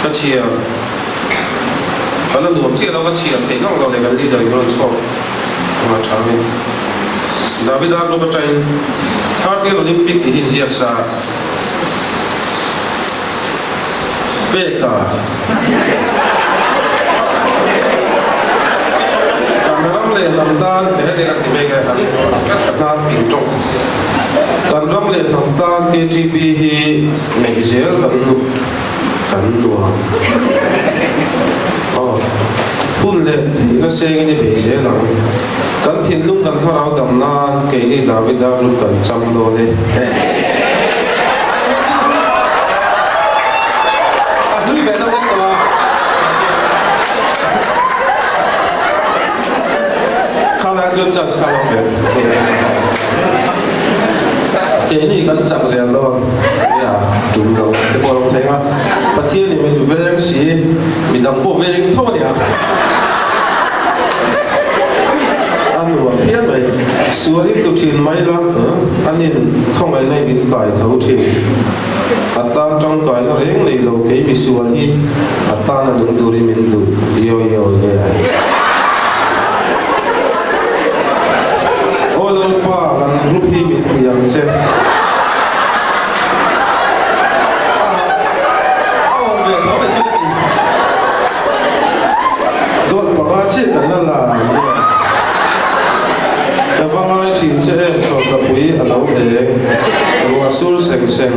ก็เชียร์ตอนนั้นหนุ่มเชียร์เราก็เชียร์เทน้องเราในกันที่เดินชอบมาทำให้ดาวิดาลูกใจท่าที่โอลิมปิกที่เชียร์ซาเบกาการรำเล่นลำดานเด็กๆที่เบกาการนาปิงจงการรำเล่นลำดาน KGB ที่ในอิสราเอลกันนัวพูดเลยที่ก็เสียงที่เบสหลังกันทิ้งลุงกันทาราดำนานเกย์ดาวิดาลุกันจำโดนเลยดูแบบนั้นก็ข้าราชการจัดสรรแบบเกย์นี่กันจับเสียโดนเนี่ยจุ่มเราที่บอกเราเท่งอ่ะประเทศนี้มันเวลิงสีมีดังพวกเวลิงเท่าเนี่ยอันนู้นเพี้ยนไปส่วนที่ตัวทีนไม่ละอันนี้ข้างในบินไก่เท่าทีอัตตาจังไก่นั่นเองในโลกนี้มีส่วนที่อัตตานั่นดูริมินดูเยอะโอ้ลูกป้ากันรูปที่มีเพียงเส้นชื่อกันนั่นล่ะแต่ฟังอะไรทิ้งเช่ชอบกับปุยอันเอาเองรัวสู้เซ็ง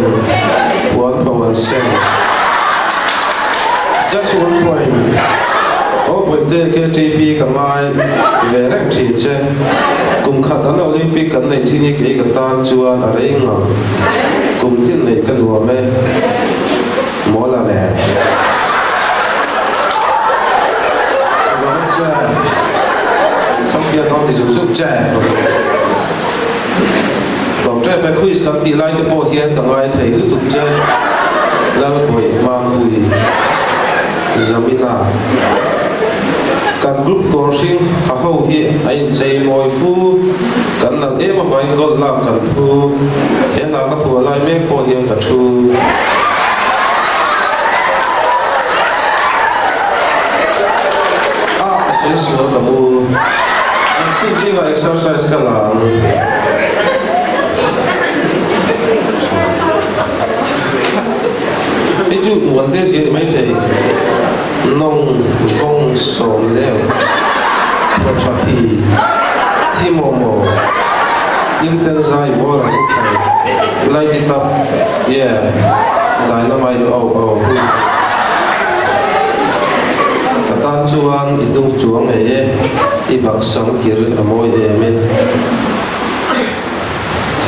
ปวดพวันเซ็งจะชวนไปโอ้ไปเตะKTPกับไม้เวรทิ้งเช่กุมขัดอันโอลิมปิกกันในที่นี้เกี่ยวกับตานจวนอะไรเงี้ยกุมที่ไหนกันรัวไหมหมอละแหละtrong kia nó thì dùng giúp trẻ đồng trẻ phải khui sắm tỷ lệ để bỏ hiền cả ngày thấy lúc tục chơi là buổi mang bùi zamina kan group coaching hahau hi ai jay moi fu kan nang em vai gol la kan fu em na ka pu lai me po hiền cả thu sửa cả mù khi chỉ là exercise cả là cái chút vấn đề gì mấy thầy nông phong sồn leo và chặt thì mồ intensive vô là light it up yeah dynamite tan chuan idung chuang e ibak sang kir amoi eme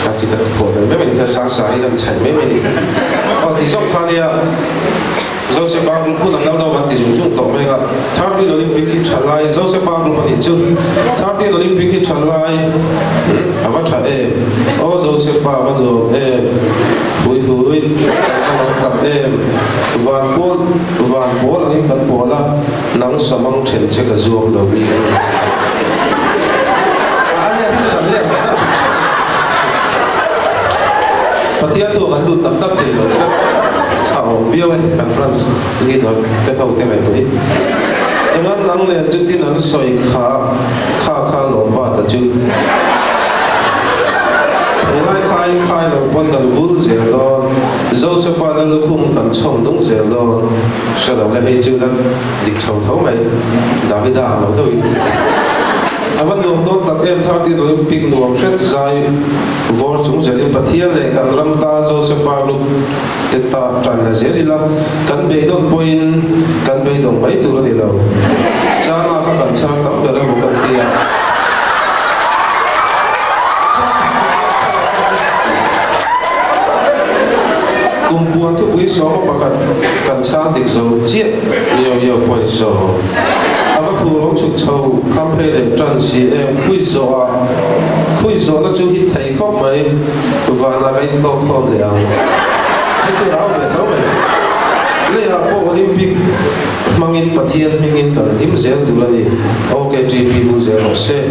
ka chi ka pho me me ka sa sa i lam chai me o ti sok khania Joseph Aglu khu dang dang ban ti jung jung to me ga 30 Olympic ki chalai Joseph Aglu ban chu 30 Olympic ki chalai ava tha e o Joseph Aglu e hui tập em van pol anh kan pola nang samang chen che ka zuam do bi pathia tu kan du tap the lo ao view kan ran li do te pau te mai to hi engan nang le chu tin an soi kha lo ba ta chu khai lo pon kan vul zel do Joseph Ada lukhum kan chong dong zel do sha lo le hei chu dan dik chau thau mai Davida lo doi avan lo don tak em 30 Olympic nuam shet zai vor chung zel in pathia le kan ram ta Joseph Ada te ta tran la zelila kan be don point kan be don mai tu ni lo cha na kha kan cha tam da lo kan tia cùng buồn thuốc quý số mà cần sa tịch dầu chiết nhiều quầy dầu à vấp phù lông chụp trâu cam phê để tràn xì em khui dầu nó chú hít thấy khóc mấy và là cái to khom lẻo cái chỗ đó về thấu mày lấy à bộ Olympic mang in bát thiên mang in cả điểm dễ tu là gì ok GP vu dễ học xe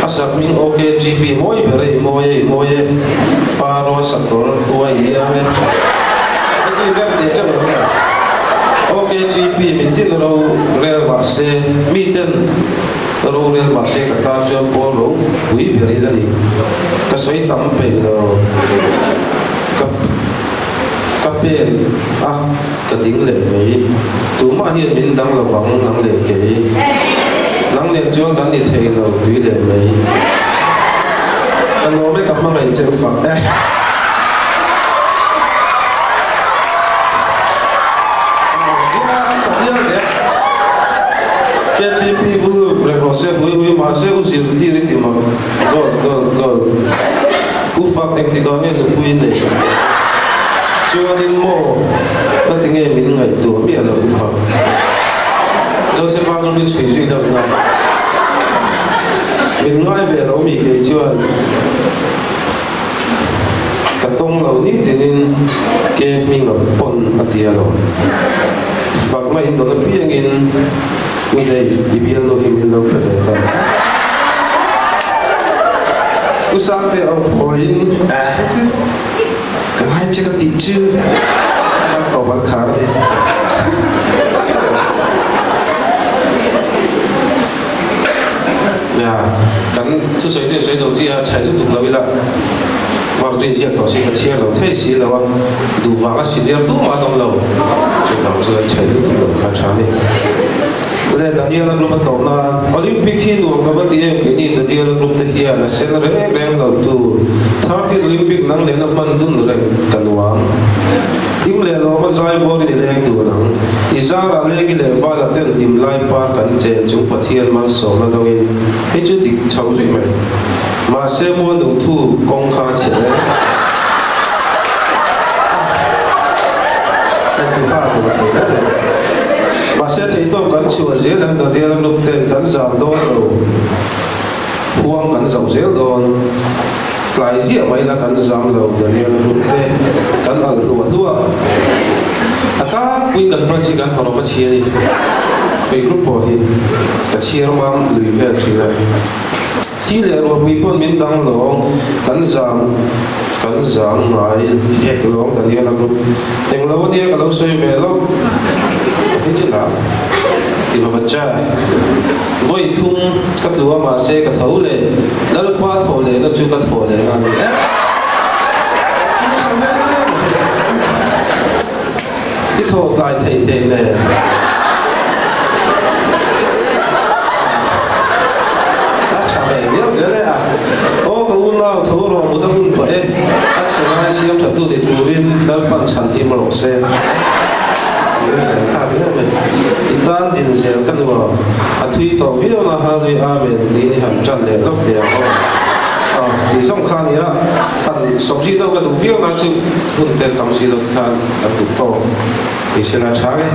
asak ming OKGP moi bere moi faro sakor tua iya me aji gap de chang se miten Royal Mase kata jam poro ui beri lagi kasoi tampe lo kapel kading le vei tu ma hian min dang lo wang nang le ke nang le chuan kan ni thei lo tui le mei kan lo me kap ma ngai chen fa KTP vu reproche hui mase u sir ti ri ti ma go u fa tek ti ko ne tu hui ne chuan in mo ta ti nge min ngai tu mi ala u fa Joseph Ang mi chui chui da na min ngai ve lo mi ke chuan ka tong lo ni tinin ke mi ngap pon atia lo fak mai do na piang in mi dei ibian lo him lo perfecta usang te au point ka hai che ka ti chu ka to ban khar de ya kan thu soi de soi do ji a chai lu tung lo ila war de ji to si ka chia lo thai si lo wa du wa ka si de tu ma dong lo che ka chu chai lu tung lo ka cha ni le Daniel group to na Olympic hi do ka va ti ke ni Daniel group te hi na sen re reng lo tu 30 Olympic nang le na man dun re kanwa im le lo ma zai vo ni le tu nang izara le gi le va la ten dim lai par kan che chung pathian man so na do in he chu dik chau ri me ma se mo nu thu kong kha che le ta tu pa ko ta le mà sẽ thấy tôi cắn chùa dễ lần đầu tiên lúc tiền cắn giảm đôi rồi huang cắn dầu dễ rồi lại dễ mấy là cắn giảm đầu đầu tiên lúc tiền cắn ở lúa ta quy cần phải chỉ cắn họ nó chia đi cái group bỏ hi cái chia nó mang lùi về chỉ là chỉ là rồi quy bọn mình đang lòng cắn giảm lại hết lòng đầu tiên là lúc tiền lâu đi cái lâu xoay về lúc thế chứ nào thì mà vật cha với thung các lúa mà xe các thấu lệ đã được qua thổ lệ nó chưa các thổ lệ là cái thổ lại thầy này đã trả về biết thế đấy à ô cái u nào thấu rồi một tấm hun tuổi các xe hai xe chở tu để tu viên đã bằng chẳng thì mà lột xe tan din zel kan wa athui to video na ha lui a men ti ni ham chan le lok te a ti song khan ya tan sobji to ka du video na chu hun te tam si lo khan a tu to ni se na cha ge